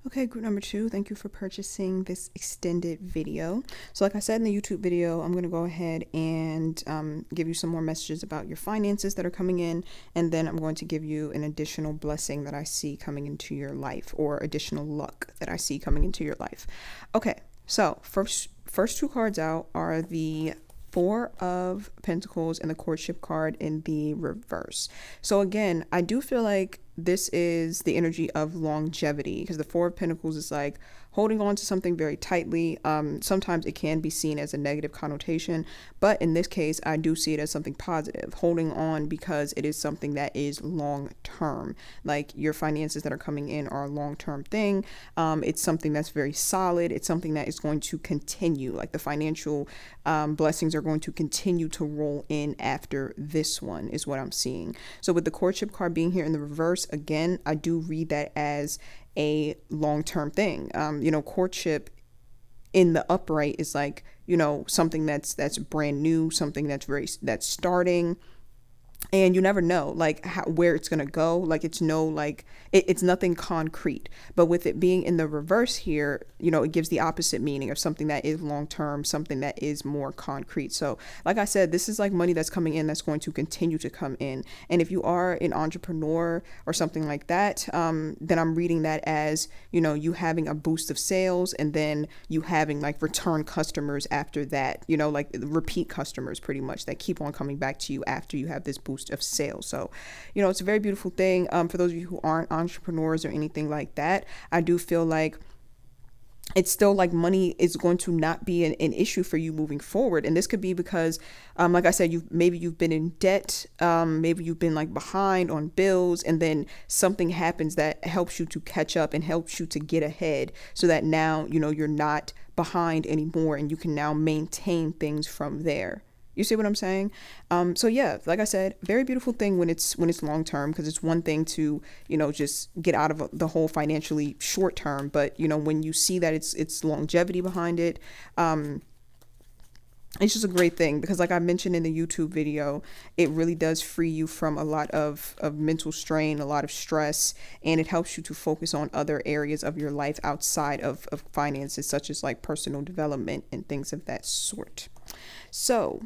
Okay, group number two, thank you for purchasing this extended video. So like I said in the YouTube video, I'm going to go ahead and give you some more messages about your finances that are coming in. And then I'm going to give you an additional blessing that I see coming into your life, or additional luck that I see coming into your life. Okay, so first two cards out are the Four of Pentacles and the Courtship card in the reverse. So again, I do feel like this is the energy of longevity, because the Four of Pentacles is like holding on to something very tightly. Sometimes it can be seen as a negative connotation, but in this case, I do see it as something positive, holding on because it is something that is long term. Like your finances that are coming in are a long term thing. It's something that's very solid. It's something that is going to continue. Like the financial blessings are going to continue to roll in after this one, is what I'm seeing. So with the Courtship card being here in the reverse, again, I do read that as a long-term thing. Courtship in the upright is like, something that's brand new, something that's starting, and you never know like where it's going to go. Like it's nothing concrete. But with it being in the reverse here, it gives the opposite meaning of something that is long term, something that is more concrete. So like I said, this is like money that's coming in that's going to continue to come in. And if you are an entrepreneur or something like that, then I'm reading that as you having a boost of sales, and then you having like return customers after that, like repeat customers pretty much, that keep on coming back to you after you have this boost of sales. So it's a very beautiful thing. For those of you who aren't entrepreneurs or anything like that, I do feel like it's still like money is going to not be an issue for you moving forward. And this could be because, like I said, maybe you've been in debt, maybe you've been like behind on bills, and then something happens that helps you to catch up and helps you to get ahead, so that now, you're not behind anymore, and you can now maintain things from there. You see what I'm saying? So yeah, like I said, very beautiful thing when it's long term, because it's one thing to just get out of the whole financially short term, but when you see that it's longevity behind it, it's just a great thing, because like I mentioned in the YouTube video, it really does free you from a lot of mental strain, a lot of stress, and it helps you to focus on other areas of your life outside of finances, such as like personal development and things of that sort. So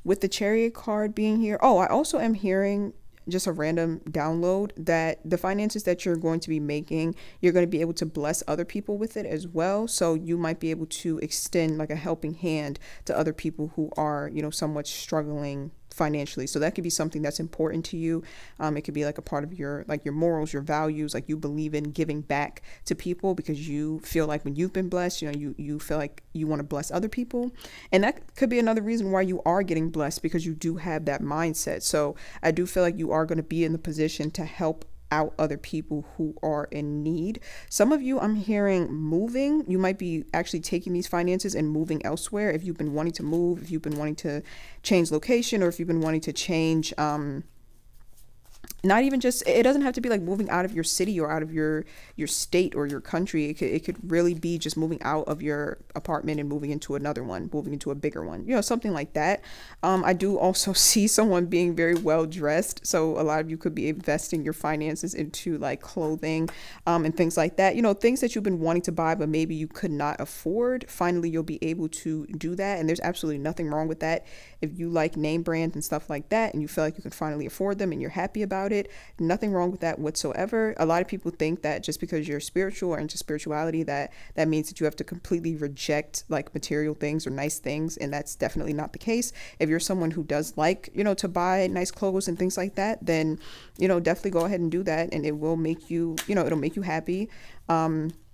with the Chariot card being here, I also am hearing just a random download that the finances that you're going to be making, you're going to be able to bless other people with it as well. So you might be able to extend like a helping hand to other people who are, somewhat struggling financially. So that could be something that's important to you. It could be like a part of your morals, your values, like you believe in giving back to people because you feel like when you've been blessed, you feel like you want to bless other people. And that could be another reason why you are getting blessed, because you do have that mindset. So I do feel like you are going to be in the position to help out other people who are in need. Some of you, I'm hearing moving. You might be actually taking these finances and moving elsewhere. If you've been wanting to move, if you've been wanting to change location, or if you've been wanting to change not even just, it doesn't have to be like moving out of your city or out of your state or your country. It could really be just moving out of your apartment and moving into another one, moving into a bigger one, something like that. I do also see someone being very well dressed, so a lot of you could be investing your finances into like clothing, and things like that, things that you've been wanting to buy but maybe you could not afford. Finally you'll be able to do that, and there's absolutely nothing wrong with that. If you like name brands and stuff like that, and you feel like you can finally afford them and you're happy about it, nothing wrong with that whatsoever. A lot of people think that just because you're spiritual or into spirituality, that means that you have to completely reject like material things or nice things, and that's definitely not the case. If you're someone who does like to buy nice clothes and things like that, then definitely go ahead and do that, and it will make you it'll make you happy,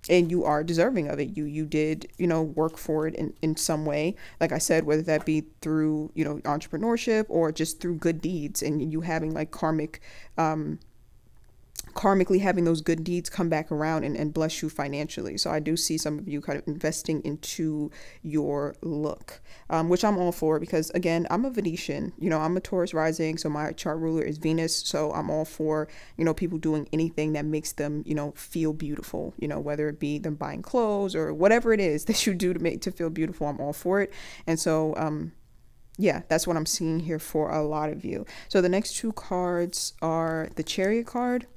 and you are deserving of it. You did work for it in some way, like I said, whether that be through entrepreneurship or just through good deeds, and you having like karmically having those good deeds come back around and bless you financially. So I do see some of you kind of investing into your look, which I'm all for, because again, I'm a Venetian, I'm a Taurus rising, so my chart ruler is Venus. So I'm all for, people doing anything that makes them, feel beautiful, whether it be them buying clothes or whatever it is that you do to feel beautiful. I'm all for it. And so, yeah, that's what I'm seeing here for a lot of you. So the next two cards are the Chariot card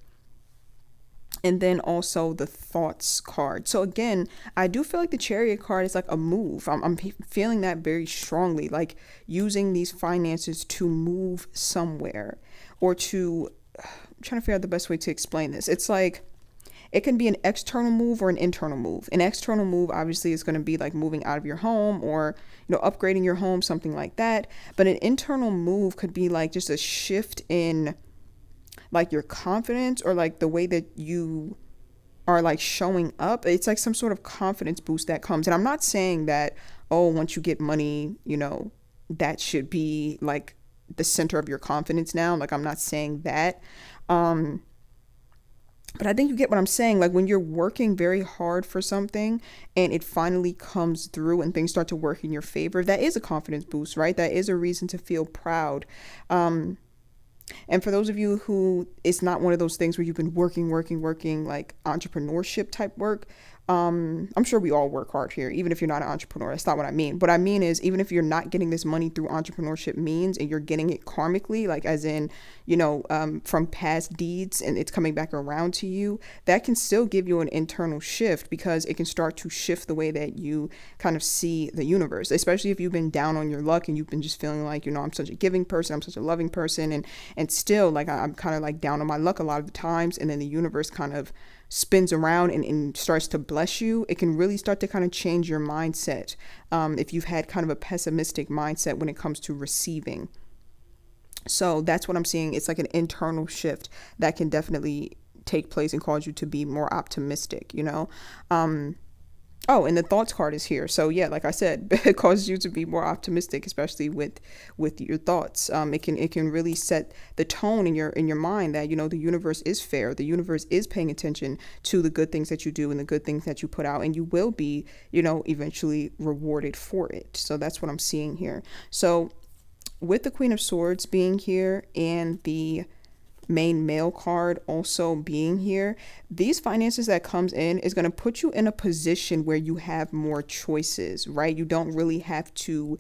And then also the thoughts card. So again, I do feel like the Chariot card is like a move. I'm feeling that very strongly, like using these finances to move somewhere, or to, I'm trying to figure out the best way to explain this. It's like, it can be an external move or an internal move. An external move obviously is going to be like moving out of your home, or, upgrading your home, something like that. But an internal move could be like just a shift in like your confidence, or like the way that you are like showing up. It's like some sort of confidence boost that comes. And I'm not saying that, oh, once you get money, that should be like the center of your confidence now. Like, I'm not saying that. But I think you get what I'm saying. Like, when you're working very hard for something and it finally comes through and things start to work in your favor, that is a confidence boost, right? That is a reason to feel proud. And for those of you who it's not one of those things where you've been working, like entrepreneurship type work, I'm sure we all work hard here, even if you're not an entrepreneur. That's not what I mean. What I mean is, even if you're not getting this money through entrepreneurship means, and you're getting it karmically, like as in, from past deeds, and it's coming back around to you, that can still give you an internal shift, because it can start to shift the way that you kind of see the universe, especially if you've been down on your luck and you've been just feeling like, I'm such a giving person, I'm such a loving person, and still like I'm kind of like down on my luck a lot of the times, and then the universe kind of spins around and starts to bless you. It can really start to kind of change your mindset, if you've had kind of a pessimistic mindset when it comes to receiving. So that's what I'm seeing. It's like an internal shift that can definitely take place and cause you to be more optimistic, Oh, and the thoughts card is here. So yeah, like I said, it causes you to be more optimistic, especially with your thoughts. It can really set the tone in your mind that, the universe is fair. The universe is paying attention to the good things that you do and the good things that you put out, and you will be, eventually rewarded for it. So that's what I'm seeing here. So with the Queen of Swords being here and the main male card also being here, these finances that comes in is going to put you in a position where you have more choices, right? You don't really have to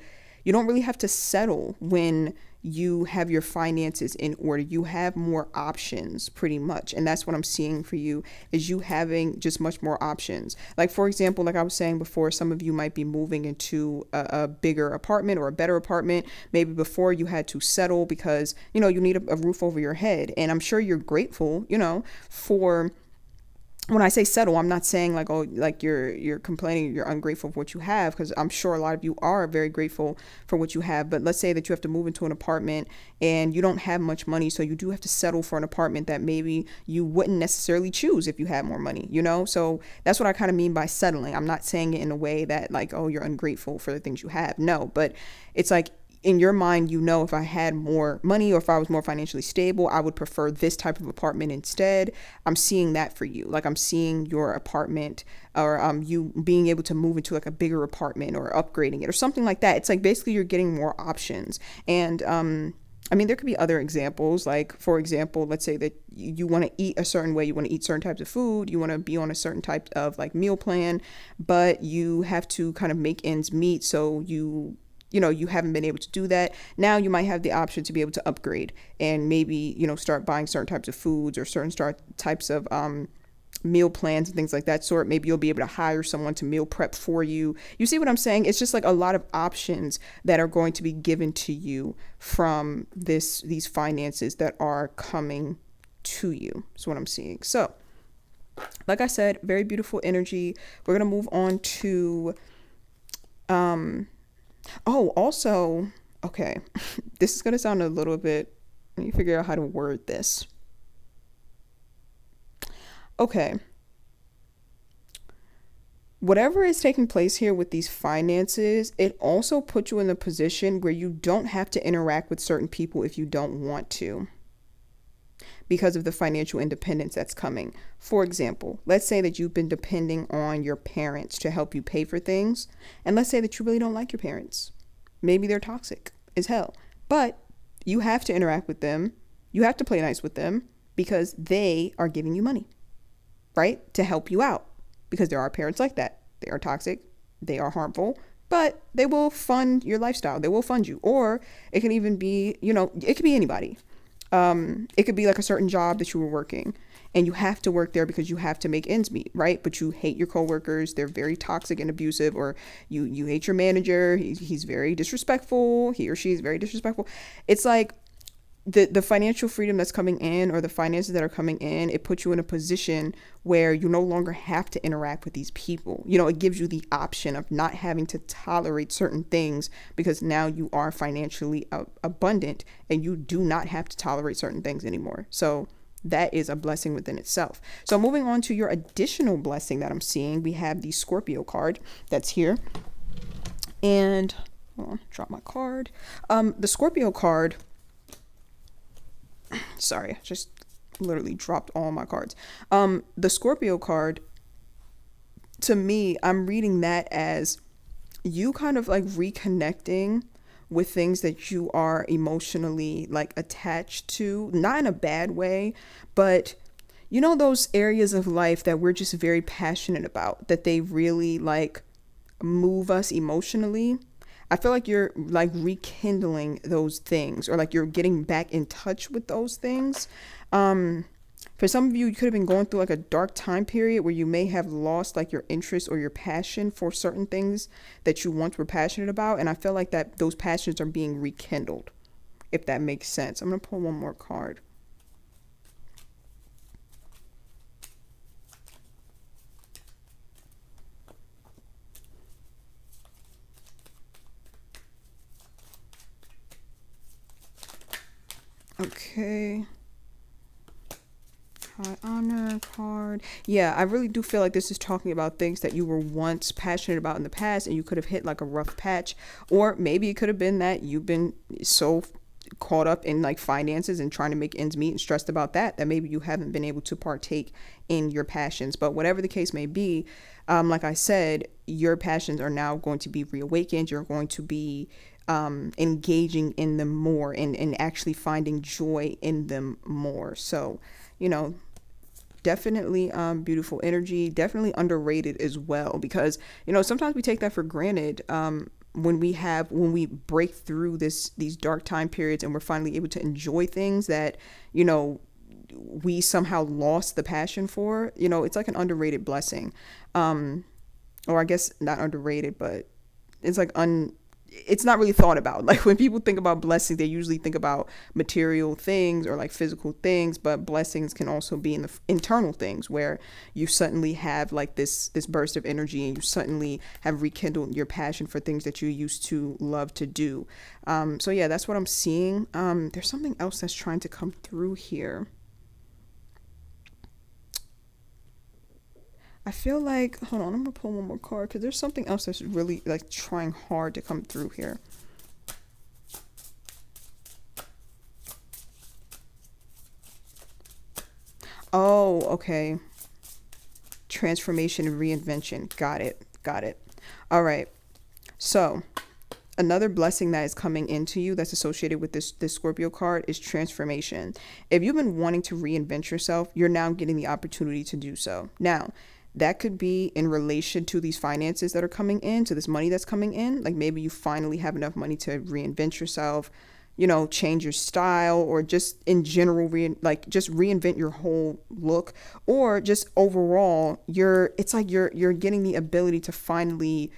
settle when you have your finances in order. You have more options, pretty much. And that's what I'm seeing for you, is you having just much more options. Like, for example, like I was saying before, some of you might be moving into a bigger apartment or a better apartment. Maybe before you had to settle because, you need a roof over your head. And I'm sure you're grateful, for, when I say settle, I'm not saying like, oh, like you're complaining, you're ungrateful for what you have, because I'm sure a lot of you are very grateful for what you have. But let's say that you have to move into an apartment and you don't have much money, so you do have to settle for an apartment that maybe you wouldn't necessarily choose if you had more money, So that's what I kind of mean by settling. I'm not saying it in a way that like, oh, you're ungrateful for the things you have. No, but it's like, in your mind, if I had more money or if I was more financially stable, I would prefer this type of apartment instead. I'm seeing that for you. Like, I'm seeing your apartment, or you being able to move into like a bigger apartment or upgrading it or something like that. It's like basically you're getting more options. And there could be other examples. Like, for example, let's say that you want to eat a certain way, you want to eat certain types of food, you want to be on a certain type of like meal plan, but you have to kind of make ends meet. So you haven't been able to do that. Now you might have the option to be able to upgrade and maybe, start buying certain types of foods or certain types of meal plans and things like that sort. Maybe you'll be able to hire someone to meal prep for you. You see what I'm saying? It's just like a lot of options that are going to be given to you from these finances that are coming to you. That's what I'm seeing. So, like I said, very beautiful energy. We're going to move on to also, okay, this is going to sound a little bit, let me figure out how to word this. Okay. Whatever is taking place here with these finances, it also puts you in a position where you don't have to interact with certain people if you don't want to, because of the financial independence that's coming. For example, let's say that you've been depending on your parents to help you pay for things. And let's say that you really don't like your parents. Maybe they're toxic as hell, but you have to interact with them. You have to play nice with them because they are giving you money, right? To help you out, because there are parents like that. They are toxic. They are harmful, but they will fund your lifestyle. They will fund you. Or it can even be, it could be anybody. It could be like a certain job that you were working and you have to work there because you have to make ends meet, right? But you hate your coworkers, they're very toxic and abusive, or you hate your manager, he's very disrespectful, he or she is very disrespectful. It's like the financial freedom that's coming in, or the finances that are coming in, it puts you in a position where you no longer have to interact with these people. You know, it gives you the option of not having to tolerate certain things because now you are financially abundant and you do not have to tolerate certain things anymore. So that is a blessing within itself. So moving on to your additional blessing that I'm seeing, we have the Scorpio card that's here. And drop my card. The Scorpio card, sorry, I just literally dropped all my cards. The Scorpio card, to me, I'm reading that as you kind of like reconnecting with things that you are emotionally like attached to, not in a bad way, but you know, those areas of life that we're just very passionate about, that they really like move us emotionally. I feel like you're like rekindling those things, or like you're getting back in touch with those things. For some of you, you could have been going through like a dark time period where you may have lost like your interest or your passion for certain things that you once were passionate about. And I feel like that those passions are being rekindled, if that makes sense. I'm going to pull one more card. Okay. High honor card. Yeah, I really do feel like this is talking about things that you were once passionate about in the past and you could have hit like a rough patch. Or maybe it could have been that you've been so caught up in like finances and trying to make ends meet and stressed about that maybe you haven't been able to partake in your passions. But whatever the case may be, like I said, your passions are now going to be reawakened. You're going to be engaging in them more, and actually finding joy in them more. So, you know, definitely beautiful energy, definitely underrated as well, because, you know, sometimes we take that for granted. When we break through these dark time periods and we're finally able to enjoy things that, you know, we somehow lost the passion for, you know, it's like an underrated blessing. Or I guess not underrated, but it's like it's not really thought about. Like when people think about blessings, they usually think about material things or like physical things, but blessings can also be in the internal things where you suddenly have like this burst of energy and you suddenly have rekindled your passion for things that you used to love to do. So yeah, that's what I'm seeing. There's something else that's trying to come through here. I feel like, hold on, I'm gonna pull one more card because there's something else that's really like trying hard to come through here. Oh, okay. Transformation and reinvention. Got it. Got it. All right. So another blessing that is coming into you that's associated with this Scorpio card is transformation. If you've been wanting to reinvent yourself, you're now getting the opportunity to do so. Now, that could be in relation to these finances that are coming in, to this money that's coming in. Like maybe you finally have enough money to reinvent yourself, you know, change your style, or just in general, just reinvent your whole look, or just overall, it's like you're getting the ability to finally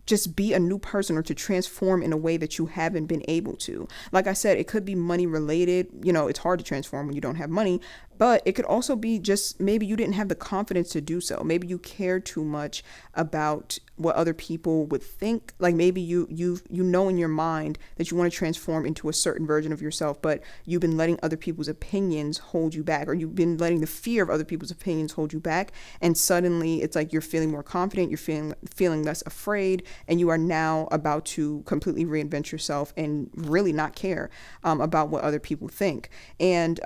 just be a new person, or to transform in a way that you haven't been able to. Like I said, it could be money related. You know, it's hard to transform when you don't have money, but it could also be just maybe you didn't have the confidence to do so. Maybe you care too much about what other people would think. Like maybe you know in your mind that you want to transform into a certain version of yourself, but you've been letting other people's opinions hold you back, or you've been letting the fear of other people's opinions hold you back. And suddenly it's like you're feeling more confident, you're feeling less afraid, and you are now about to completely reinvent yourself and really not care about what other people think. And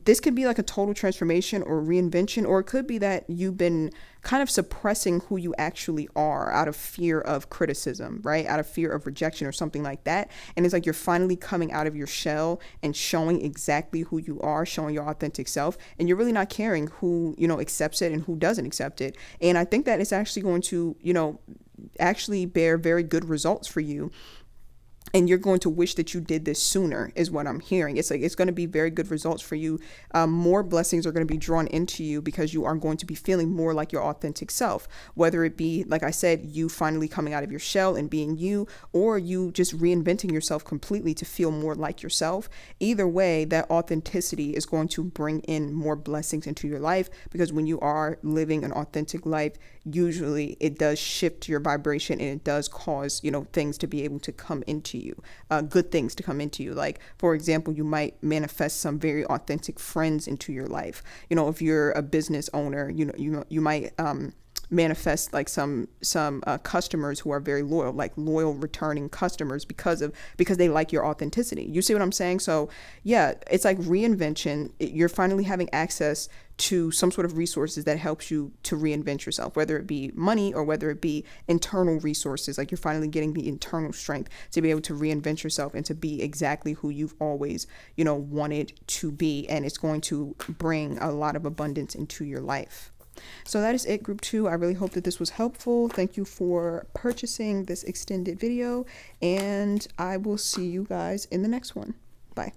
this could be like a total transformation or reinvention, or it could be that you've been kind of suppressing who you actually are out of fear of criticism, right? Out of fear of rejection or something like that. And it's like you're finally coming out of your shell and showing exactly who you are, showing your authentic self, and you're really not caring who, you know, accepts it and who doesn't accept it. And I think that it's actually going to, you know, actually bear very good results for you. and you're going to wish that you did this sooner, is what I'm hearing. It's like it's going to be very good results for you. More blessings are going to be drawn into you because you are going to be feeling more like your authentic self, whether it be, like I said, you finally coming out of your shell and being you, or you just reinventing yourself completely to feel more like yourself. Either way, that authenticity is going to bring in more blessings into your life, because when you are living an authentic life, usually it does shift your vibration, and it does cause, things to be able to come into you, good things to come into you. Like, for example, you might manifest some very authentic friends into your life. If you're a business owner, you might manifest like some customers who are very loyal, like loyal returning customers because they like your authenticity. You see what I'm saying? So yeah, it's like reinvention. You're finally having access to some sort of resources that helps you to reinvent yourself, whether it be money or whether it be internal resources. Like, you're finally getting the internal strength to be able to reinvent yourself and to be exactly who you've always, wanted to be. And it's going to bring a lot of abundance into your life. So that is it, group 2. I really hope that this was helpful. Thank you for purchasing this extended video, and I will see you guys in the next one. Bye.